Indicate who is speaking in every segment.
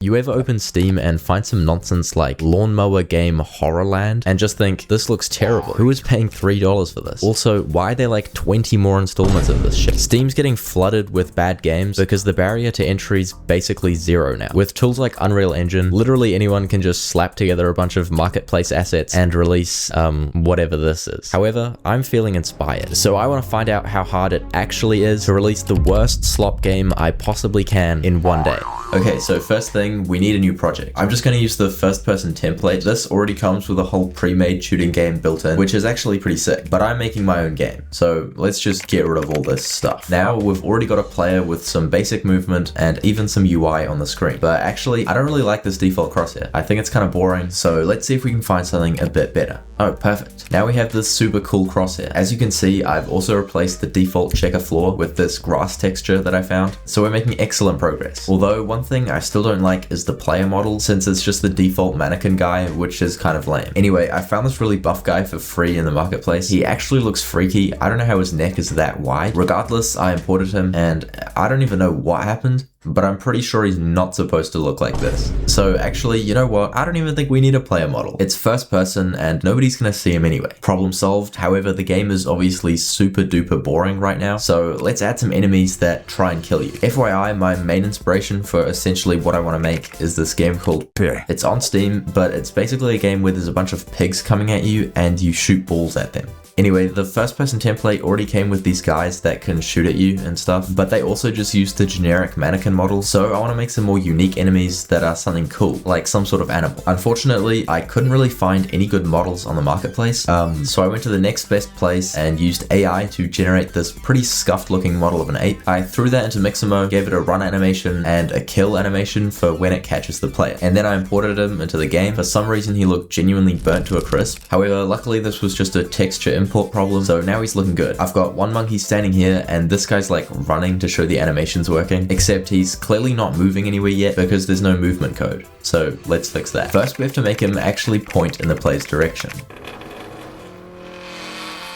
Speaker 1: You ever open Steam and find some nonsense like Lawnmower Game Horrorland and just think, this looks terrible. Who is paying $3 for this? Also, why are there like 20 more installments of this shit? Steam's getting flooded with bad games because the barrier to entry is basically zero now. With tools like Unreal Engine, literally anyone can just slap together a bunch of marketplace assets and release whatever this is. However, I'm feeling inspired, so I want to find out how hard it actually is to release the worst slop game I possibly can in one day. Okay, so first thing, we need a new project. I'm just going to use the first person template. This already comes with a whole pre-made shooting game built in, which is actually pretty sick, but I'm making my own game. So let's just get rid of all this stuff. Now we've already got a player with some basic movement and even some UI on the screen. But actually, I don't really like this default crosshair. I think it's kind of boring, so let's see if we can find something a bit better. Oh, perfect. Now we have this super cool crosshair. As you can see, I've also replaced the default checker floor with this grass texture that I found. So we're making excellent progress. Although one thing I still don't like is the player model, since it's just the default mannequin guy, which is kind of lame. Anyway, I found this really buff guy for free in the marketplace. He actually looks freaky. I don't know how his neck is that wide. Regardless, I imported him and I don't even know what happened, but I'm pretty sure he's not supposed to look like this. So actually, you know what? I don't even think we need a player model. It's first person and nobody's gonna see him anyway. Problem solved. However, the game is obviously super duper boring right now, so let's add some enemies that try and kill you. FYI, my main inspiration for essentially what I want to make is this game called Pig. It's on Steam, but it's basically a game where there's a bunch of pigs coming at you and you shoot balls at them. Anyway, the first person template already came with these guys that can shoot at you and stuff, but they also just used the generic mannequin model, so I want to make some more unique enemies that are something cool, like some sort of animal. Unfortunately, I couldn't really find any good models on the marketplace, so I went to the next best place and used AI to generate this pretty scuffed looking model of an ape. I threw that into Mixamo, gave it a run animation and a kill animation for when it catches the player, and then I imported him into the game. For some reason, he looked genuinely burnt to a crisp. However, luckily this was just a texture import problem, so now he's looking good. I've got one monkey standing here and this guy's like running to show the animations working, except he's clearly not moving anywhere yet because there's no movement code. So let's fix that. First we have to make him actually point in the player's direction.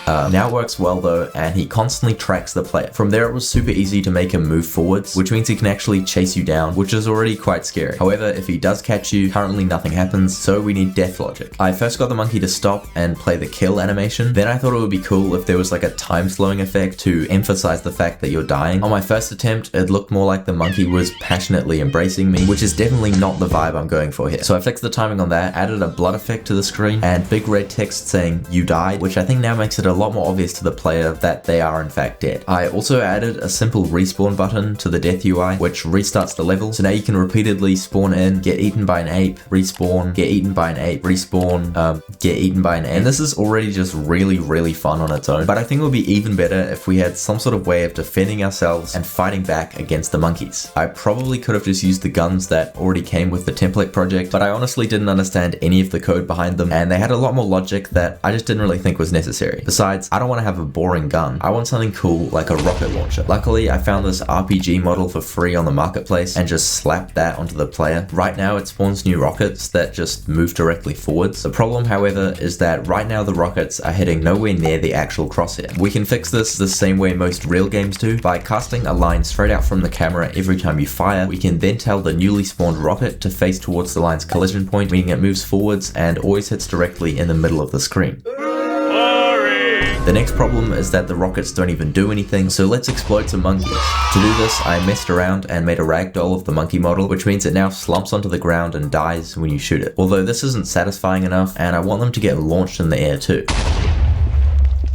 Speaker 1: Now it works well though, and he constantly tracks the player. From there it was super easy to make him move forwards, which means he can actually chase you down, which is already quite scary. However, if he does catch you, currently nothing happens, so we need death logic. I first got the monkey to stop and play the kill animation, then I thought it would be cool if there was like a time slowing effect to emphasize the fact that you're dying. On my first attempt, it looked more like the monkey was passionately embracing me, which is definitely not the vibe I'm going for here. So I fixed the timing on that, added a blood effect to the screen, and big red text saying, "You died," which I think now makes it a lot more obvious to the player that they are in fact dead. I also added a simple respawn button to the death UI, which restarts the level, so now you can repeatedly spawn in, get eaten by an ape, respawn, get eaten by an ape, respawn, get eaten by an ape. And this is already just really fun on its own, but I think it would be even better if we had some sort of way of defending ourselves and fighting back against the monkeys. I probably could have just used the guns that already came with the template project, but I honestly didn't understand any of the code behind them, and they had a lot more logic that I just didn't really think was necessary. Besides, I don't want to have a boring gun. I want something cool like a rocket launcher. Luckily, I found this RPG model for free on the marketplace and just slapped that onto the player. Right now, it spawns new rockets that just move directly forwards. The problem, however, is that right now the rockets are hitting nowhere near the actual crosshair. We can fix this the same way most real games do, by casting a line straight out from the camera every time you fire. We can then tell the newly spawned rocket to face towards the line's collision point, meaning it moves forwards and always hits directly in the middle of the screen. The next problem is that the rockets don't even do anything, so let's explode some monkeys. To do this, I messed around and made a ragdoll of the monkey model, which means it now slumps onto the ground and dies when you shoot it. Although this isn't satisfying enough, and I want them to get launched in the air too.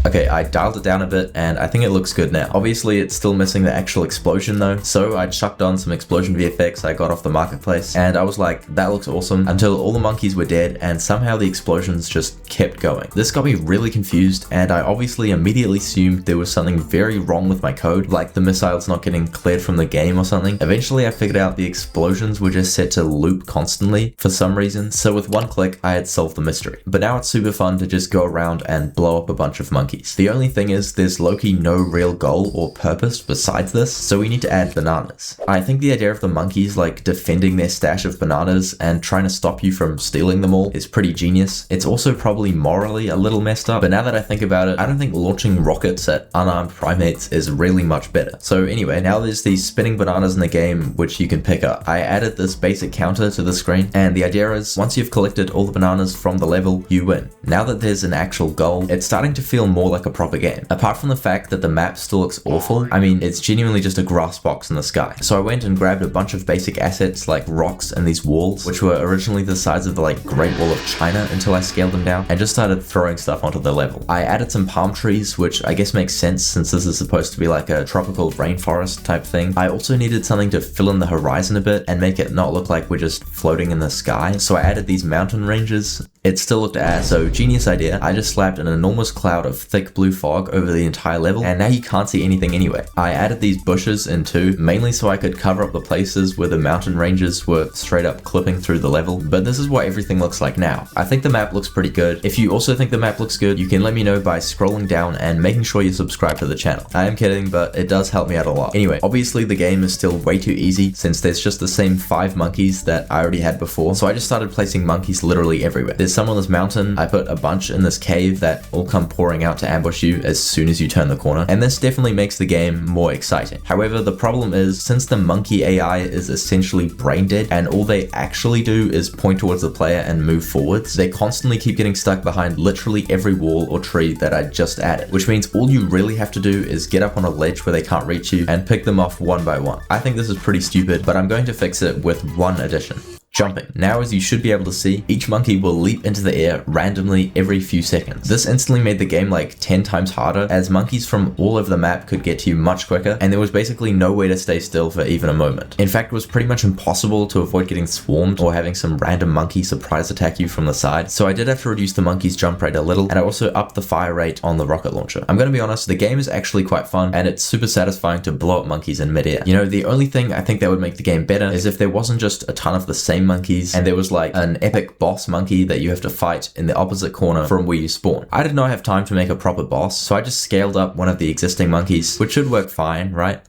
Speaker 1: Okay, I dialed it down a bit and I think it looks good now. Obviously it's still missing the actual explosion though, so I chucked on some explosion VFX I got off the marketplace and I was like, that looks awesome, until all the monkeys were dead and somehow the explosions just kept going. This got me really confused and I obviously immediately assumed there was something very wrong with my code, like the missiles not getting cleared from the game or something. Eventually I figured out the explosions were just set to loop constantly for some reason, so with one click I had solved the mystery. But now it's super fun to just go around and blow up a bunch of monkeys. monkeys. The only thing is there's low-key no real goal or purpose besides this, so we need to add bananas. I think the idea of the monkeys like defending their stash of bananas and trying to stop you from stealing them all is pretty genius. It's also probably morally a little messed up, but now that I think about it, I don't think launching rockets at unarmed primates is really much better. So anyway, now there's these spinning bananas in the game which you can pick up. I added this basic counter to the screen, and the idea is once you've collected all the bananas from the level, you win. Now that there's an actual goal, it's starting to feel more like a proper game. Apart from the fact that the map still looks awful, I mean, it's genuinely just a grass box in the sky. So I went and grabbed a bunch of basic assets like rocks and these walls, which were originally the size of the like Great Wall of China until I scaled them down, and just started throwing stuff onto the level. I added some palm trees, which I guess makes sense since this is supposed to be like a tropical rainforest type thing. I also needed something to fill in the horizon a bit and make it not look like we're just floating in the sky, so I added these mountain ranges. It still looked ass, so genius idea. I just slapped an enormous cloud of thick blue fog over the entire level, and now you can't see anything anyway. I added these bushes in too, mainly so I could cover up the places where the mountain ranges were straight up clipping through the level, but this is what everything looks like now. I think the map looks pretty good. If you also think the map looks good, you can let me know by scrolling down and making sure you subscribe to the channel. I am kidding, but it does help me out a lot. Anyway, obviously the game is still way too easy since there's just the same 5 monkeys that I already had before, so I just started placing monkeys literally everywhere. There's some on this mountain, I put a bunch in this cave that all come pouring out to ambush you as soon as you turn the corner, and this definitely makes the game more exciting. However, the problem is, since the monkey AI is essentially brain dead and all they actually do is point towards the player and move forwards, they constantly keep getting stuck behind literally every wall or tree that I just added, which means all you really have to do is get up on a ledge where they can't reach you and pick them off one by one. I think this is pretty stupid, but I'm going to fix it with one addition. Jumping. Now, as you should be able to see, each monkey will leap into the air randomly every few seconds. This instantly made the game like 10 times harder, as monkeys from all over the map could get to you much quicker, and there was basically no way to stay still for even a moment. In fact, it was pretty much impossible to avoid getting swarmed or having some random monkey surprise attack you from the side, so I did have to reduce the monkey's jump rate a little, and I also upped the fire rate on the rocket launcher. I'm gonna be honest, the game is actually quite fun, and it's super satisfying to blow up monkeys in midair. You know, the only thing I think that would make the game better is if there wasn't just a ton of the same monkeys and there was like an epic boss monkey that you have to fight in the opposite corner from where you spawn. I did not have time to make a proper boss, so I just scaled up one of the existing monkeys, which should work fine, right?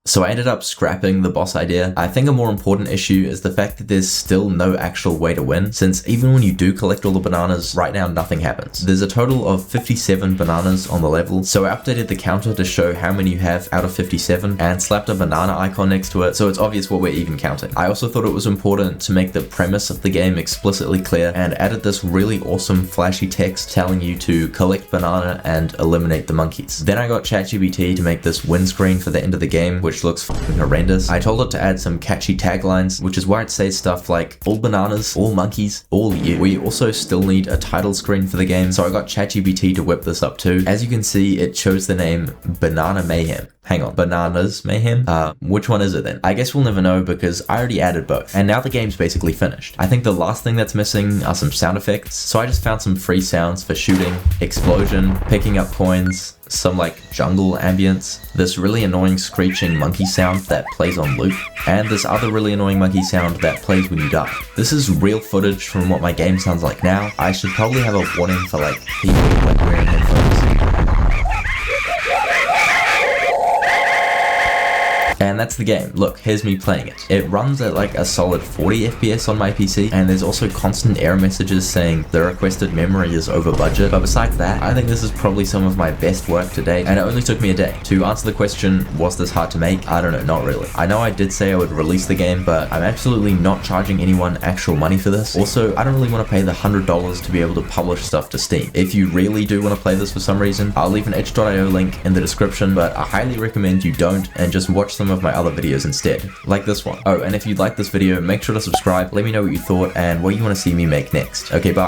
Speaker 1: So I ended up scrapping the boss idea. I think a more important issue is the fact that there's still no actual way to win, since even when you do collect all the bananas, right now nothing happens. There's a total of 57 bananas on the level, so I updated the counter to show how many you have out of 57 and slapped a banana icon next to it, so it's obvious what we're even counting. I also thought it was important to make the premise of the game explicitly clear and added this really awesome flashy text telling you to collect banana and eliminate the monkeys. Then I got ChatGPT to make this win screen for the end of the game, which looks fucking horrendous. I told it to add some catchy taglines, which is where it says stuff like all bananas, all monkeys, all you. We also still need a title screen for the game, so I got ChatGPT to whip this up too. As you can see, it chose the name Banana Mayhem. Hang on, Bananas Mayhem? Which one is it then? I guess we'll never know because I already added both. And now the game's basically finished. I think the last thing that's missing are some sound effects, so I just found some free sounds for shooting, explosion, picking up coins, some like jungle ambience, this really annoying screeching monkey sound that plays on loop, and this other really annoying monkey sound that plays when you die. This is real footage from what my game sounds like now. I should probably have a warning for like people like wearing headphones. And that's the game. Look, here's me playing it. It runs at like a solid 40 FPS on my PC, and there's also constant error messages saying the requested memory is over budget. But besides that, I think this is probably some of my best work to date, and it only took me a day. To answer the question, was this hard to make? I don't know, not really. I know I did say I would release the game, but I'm absolutely not charging anyone actual money for this. Also, I don't really want to pay the $100 to be able to publish stuff to Steam. If you really do want to play this for some reason, I'll leave an itch.io link in the description, but I highly recommend you don't and just watch some of my other videos instead, like this one. Oh, and if you like this video, make sure to subscribe, let me know what you thought and what you want to see me make next. Okay, bye.